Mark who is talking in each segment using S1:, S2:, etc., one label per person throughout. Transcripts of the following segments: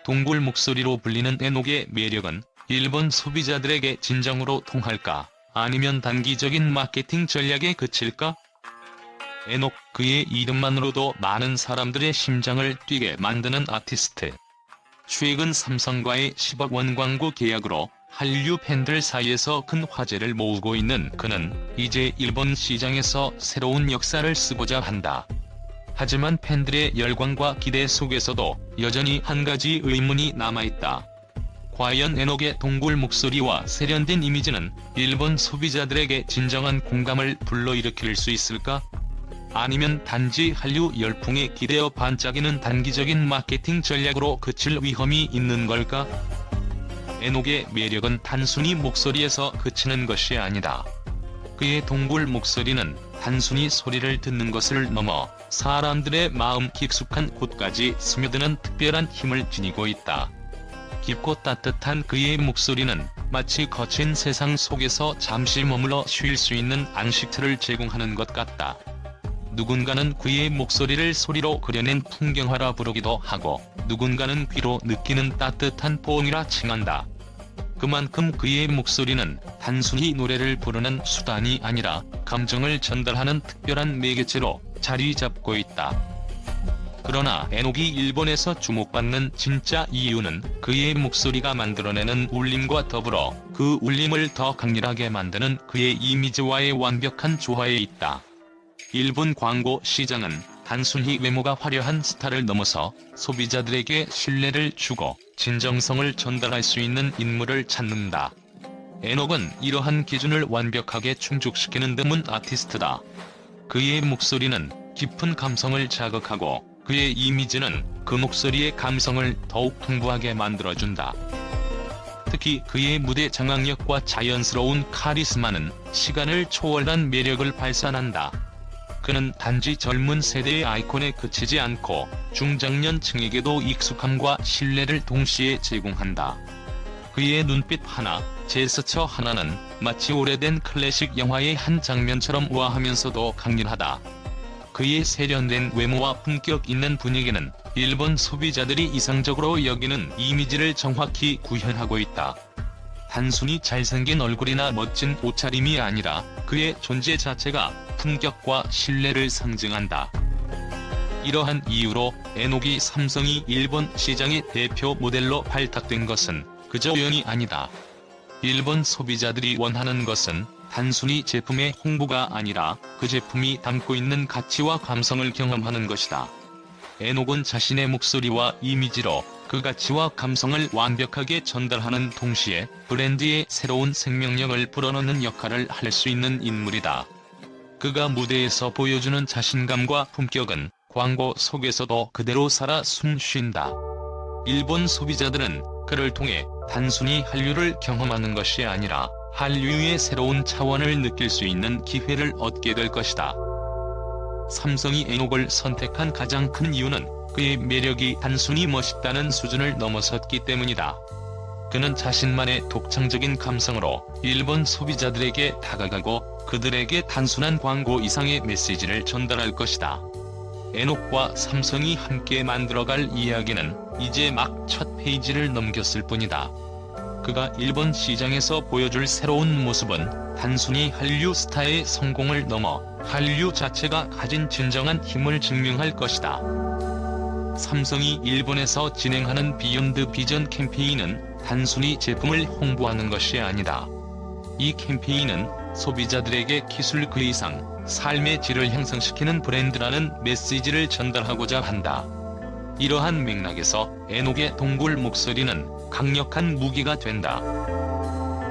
S1: 동굴 목소리로 불리는 에녹의 매력은 일본 소비자들에게 진정으로 통할까? 아니면 단기적인 마케팅 전략에 그칠까? 에녹, 그의 이름만으로도 많은 사람들의 심장을 뛰게 만드는 아티스트. 최근 삼성과의 10억 원 광고 계약으로 한류 팬들 사이에서 큰 화제를 모으고 있는 그는 이제 일본 시장에서 새로운 역사를 쓰고자 한다. 하지만 팬들의 열광과 기대 속에서도 여전히 한 가지 의문이 남아있다. 과연 에녹의 동굴 목소리와 세련된 이미지는 일본 소비자들에게 진정한 공감을 불러일으킬 수 있을까? 아니면 단지 한류 열풍에 기대어 반짝이는 단기적인 마케팅 전략으로 그칠 위험이 있는 걸까? 에녹의 매력은 단순히 목소리에서 그치는 것이 아니다. 그의 동굴 목소리는 단순히 소리를 듣는 것을 넘어 사람들의 마음 깊숙한 곳까지 스며드는 특별한 힘을 지니고 있다. 깊고 따뜻한 그의 목소리는 마치 거친 세상 속에서 잠시 머물러 쉴 수 있는 안식처를 제공하는 것 같다. 누군가는 그의 목소리를 소리로 그려낸 풍경화라 부르기도 하고 누군가는 귀로 느끼는 따뜻한 포옹이라 칭한다. 그만큼 그의 목소리는 단순히 노래를 부르는 수단이 아니라 감정을 전달하는 특별한 매개체로 자리 잡고 있다. 그러나 에녹이 일본에서 주목받는 진짜 이유는 그의 목소리가 만들어내는 울림과 더불어 그 울림을 더 강렬하게 만드는 그의 이미지와의 완벽한 조화에 있다. 일본 광고 시장은 단순히 외모가 화려한 스타를 넘어서 소비자들에게 신뢰를 주고 진정성을 전달할 수 있는 인물을 찾는다. 에녹은 이러한 기준을 완벽하게 충족시키는 드문 아티스트다. 그의 목소리는 깊은 감성을 자극하고 그의 이미지는 그 목소리의 감성을 더욱 풍부하게 만들어준다. 특히 그의 무대 장악력과 자연스러운 카리스마는 시간을 초월한 매력을 발산한다. 그는 단지 젊은 세대의 아이콘에 그치지 않고 중장년층에게도 익숙함과 신뢰를 동시에 제공한다. 그의 눈빛 하나, 제스처 하나는 마치 오래된 클래식 영화의 한 장면처럼 우아하면서도 강렬하다. 그의 세련된 외모와 품격 있는 분위기는 일본 소비자들이 이상적으로 여기는 이미지를 정확히 구현하고 있다. 단순히 잘생긴 얼굴이나 멋진 옷차림이 아니라 그의 존재 자체가 품격과 신뢰를 상징한다. 이러한 이유로 에녹이 삼성이 일본 시장의 대표 모델로 발탁된 것은 그저 우연이 아니다. 일본 소비자들이 원하는 것은 단순히 제품의 홍보가 아니라 그 제품이 담고 있는 가치와 감성을 경험하는 것이다. 에녹은 자신의 목소리와 이미지로 그 가치와 감성을 완벽하게 전달하는 동시에 브랜드의 새로운 생명력을 불어넣는 역할을 할 수 있는 인물이다. 그가 무대에서 보여주는 자신감과 품격은 광고 속에서도 그대로 살아 숨쉰다. 일본 소비자들은 그를 통해 단순히 한류를 경험하는 것이 아니라 한류의 새로운 차원을 느낄 수 있는 기회를 얻게 될 것이다. 삼성이 에녹을 선택한 가장 큰 이유는 그의 매력이 단순히 멋있다는 수준을 넘어섰기 때문이다. 그는 자신만의 독창적인 감성으로 일본 소비자들에게 다가가고 그들에게 단순한 광고 이상의 메시지를 전달할 것이다. 에녹과 삼성이 함께 만들어갈 이야기는 이제 막 첫 페이지를 넘겼을 뿐이다. 그가 일본 시장에서 보여줄 새로운 모습은 단순히 한류 스타의 성공을 넘어 한류 자체가 가진 진정한 힘을 증명할 것이다. 삼성이 일본에서 진행하는 비욘드 비전 캠페인은 단순히 제품을 홍보하는 것이 아니다. 이 캠페인은 소비자들에게 기술 그 이상, 삶의 질을 향상시키는 브랜드라는 메시지를 전달하고자 한다. 이러한 맥락에서 에녹의 동굴 목소리는 강력한 무기가 된다.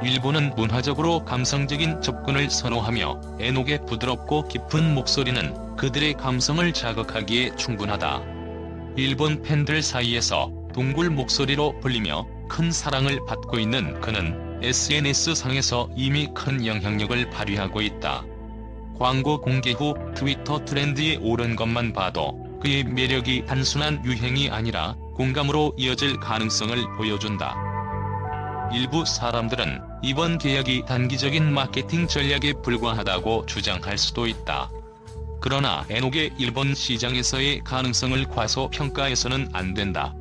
S1: 일본은 문화적으로 감성적인 접근을 선호하며 에녹의 부드럽고 깊은 목소리는 그들의 감성을 자극하기에 충분하다. 일본 팬들 사이에서 동굴 목소리로 불리며 큰 사랑을 받고 있는 그는 SNS상에서 이미 큰 영향력을 발휘하고 있다. 광고 공개 후 트위터 트렌드에 오른 것만 봐도 그의 매력이 단순한 유행이 아니라 공감으로 이어질 가능성을 보여준다. 일부 사람들은 이번 계약이 단기적인 마케팅 전략에 불과하다고 주장할 수도 있다. 그러나 에녹의 일본 시장에서의 가능성을 과소평가해서는 안 된다.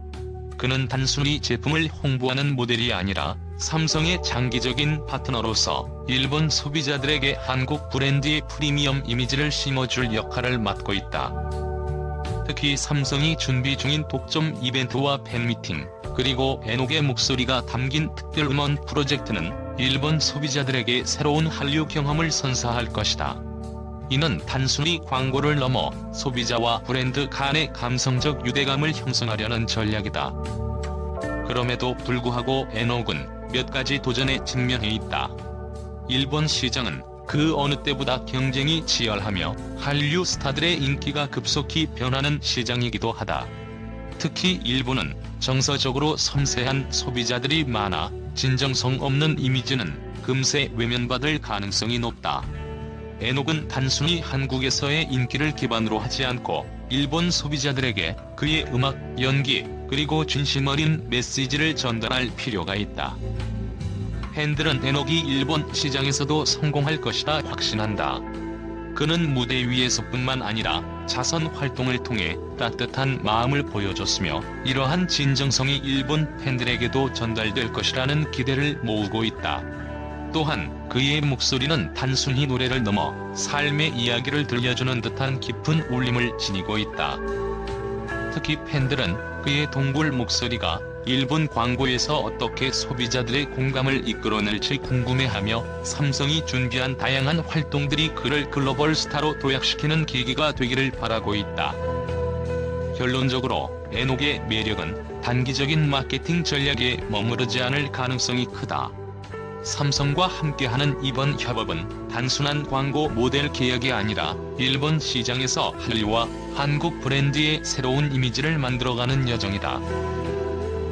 S1: 그는 단순히 제품을 홍보하는 모델이 아니라 삼성의 장기적인 파트너로서 일본 소비자들에게 한국 브랜드의 프리미엄 이미지를 심어줄 역할을 맡고 있다. 특히 삼성이 준비 중인 독점 이벤트와 팬미팅, 그리고 에녹의 목소리가 담긴 특별 음원 프로젝트는 일본 소비자들에게 새로운 한류 경험을 선사할 것이다. 이는 단순히 광고를 넘어 소비자와 브랜드 간의 감성적 유대감을 형성하려는 전략이다. 그럼에도 불구하고 에녹은 몇 가지 도전에 직면해 있다. 일본 시장은 그 어느 때보다 경쟁이 치열하며 한류 스타들의 인기가 급속히 변하는 시장이기도 하다. 특히 일본은 정서적으로 섬세한 소비자들이 많아 진정성 없는 이미지는 금세 외면받을 가능성이 높다. 에녹은 단순히 한국에서의 인기를 기반으로 하지 않고 일본 소비자들에게 그의 음악, 연기, 그리고 진심 어린 메시지를 전달할 필요가 있다. 팬들은 에녹이 일본 시장에서도 성공할 것이라 확신한다. 그는 무대 위에서뿐만 아니라 자선 활동을 통해 따뜻한 마음을 보여줬으며 이러한 진정성이 일본 팬들에게도 전달될 것이라는 기대를 모으고 있다. 또한 그의 목소리는 단순히 노래를 넘어 삶의 이야기를 들려주는 듯한 깊은 울림을 지니고 있다. 특히 팬들은 그의 동굴 목소리가 일본 광고에서 어떻게 소비자들의 공감을 이끌어낼지 궁금해하며 삼성이 준비한 다양한 활동들이 그를 글로벌 스타로 도약시키는 계기가 되기를 바라고 있다. 결론적으로 에녹의 매력은 단기적인 마케팅 전략에 머무르지 않을 가능성이 크다. 삼성과 함께하는 이번 협업은 단순한 광고 모델 계약이 아니라 일본 시장에서 한류와 한국 브랜드의 새로운 이미지를 만들어가는 여정이다.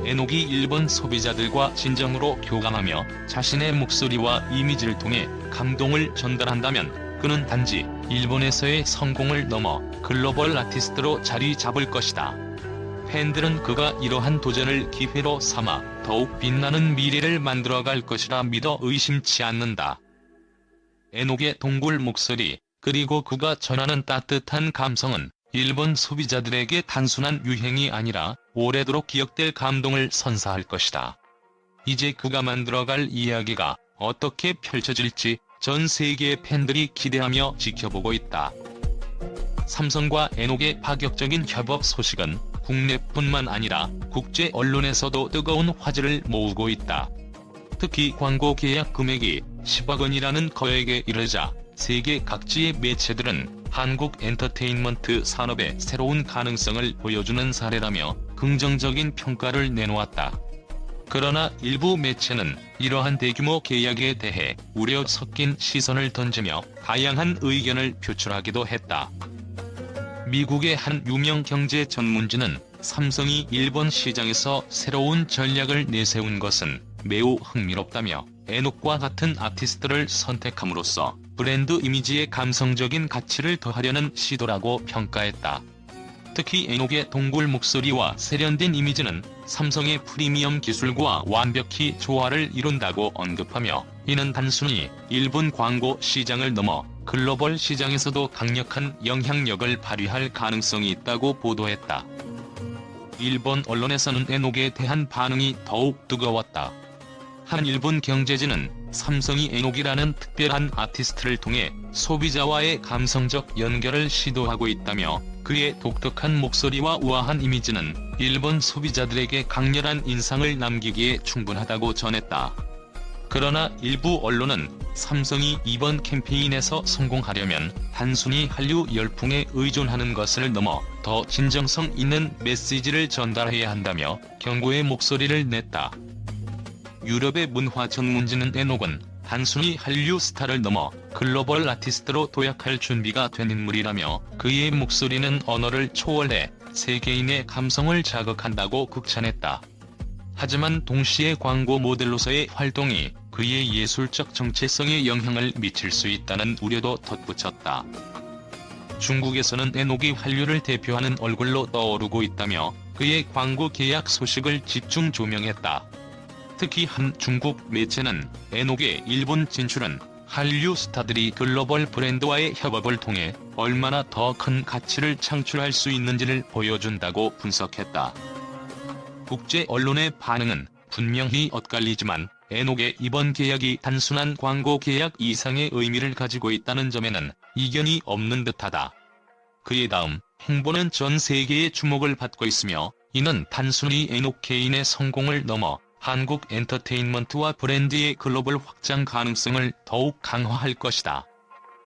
S1: 에녹이 일본 소비자들과 진정으로 교감하며 자신의 목소리와 이미지를 통해 감동을 전달한다면 그는 단지 일본에서의 성공을 넘어 글로벌 아티스트로 자리 잡을 것이다. 팬들은 그가 이러한 도전을 기회로 삼아 더욱 빛나는 미래를 만들어갈 것이라 믿어 의심치 않는다. 에녹의 동굴 목소리, 그리고 그가 전하는 따뜻한 감성은 일본 소비자들에게 단순한 유행이 아니라 오래도록 기억될 감동을 선사할 것이다. 이제 그가 만들어갈 이야기가 어떻게 펼쳐질지 전 세계의 팬들이 기대하며 지켜보고 있다. 삼성과 에녹의 파격적인 협업 소식은 국내뿐만 아니라 국제 언론에서도 뜨거운 화제를 모으고 있다. 특히 광고 계약 금액이 10억 원이라는 거액에 이르자 세계 각지의 매체들은 한국 엔터테인먼트 산업의 새로운 가능성을 보여주는 사례라며 긍정적인 평가를 내놓았다. 그러나 일부 매체는 이러한 대규모 계약에 대해 우려 섞인 시선을 던지며 다양한 의견을 표출하기도 했다. 미국의 한 유명 경제 전문지는 삼성이 일본 시장에서 새로운 전략을 내세운 것은 매우 흥미롭다며 에녹과 같은 아티스트를 선택함으로써 브랜드 이미지의 감성적인 가치를 더하려는 시도라고 평가했다. 특히 에녹의 동굴 목소리와 세련된 이미지는 삼성의 프리미엄 기술과 완벽히 조화를 이룬다고 언급하며 이는 단순히 일본 광고 시장을 넘어 글로벌 시장에서도 강력한 영향력을 발휘할 가능성이 있다고 보도했다. 일본 언론에서는 에녹에 대한 반응이 더욱 뜨거웠다. 한 일본 경제지는 삼성이 에녹이라는 특별한 아티스트를 통해 소비자와의 감성적 연결을 시도하고 있다며 그의 독특한 목소리와 우아한 이미지는 일본 소비자들에게 강렬한 인상을 남기기에 충분하다고 전했다. 그러나 일부 언론은 삼성이 이번 캠페인에서 성공하려면 단순히 한류 열풍에 의존하는 것을 넘어 더 진정성 있는 메시지를 전달해야 한다며 경고의 목소리를 냈다. 유럽의 문화 전문지는 에녹은 단순히 한류 스타를 넘어 글로벌 아티스트로 도약할 준비가 된 인물이라며 그의 목소리는 언어를 초월해 세계인의 감성을 자극한다고 극찬했다. 하지만 동시에 광고 모델로서의 활동이 그의 예술적 정체성에 영향을 미칠 수 있다는 우려도 덧붙였다. 중국에서는 에녹이 한류를 대표하는 얼굴로 떠오르고 있다며 그의 광고 계약 소식을 집중 조명했다. 특히 한 중국 매체는 에녹의 일본 진출은 한류 스타들이 글로벌 브랜드와의 협업을 통해 얼마나 더 큰 가치를 창출할 수 있는지를 보여준다고 분석했다. 국제 언론의 반응은 분명히 엇갈리지만 에녹의 이번 계약이 단순한 광고 계약 이상의 의미를 가지고 있다는 점에는 이견이 없는 듯하다. 그의 다음 행보는 전 세계의 주목을 받고 있으며 이는 단순히 에녹 개인의 성공을 넘어 한국 엔터테인먼트와 브랜드의 글로벌 확장 가능성을 더욱 강화할 것이다.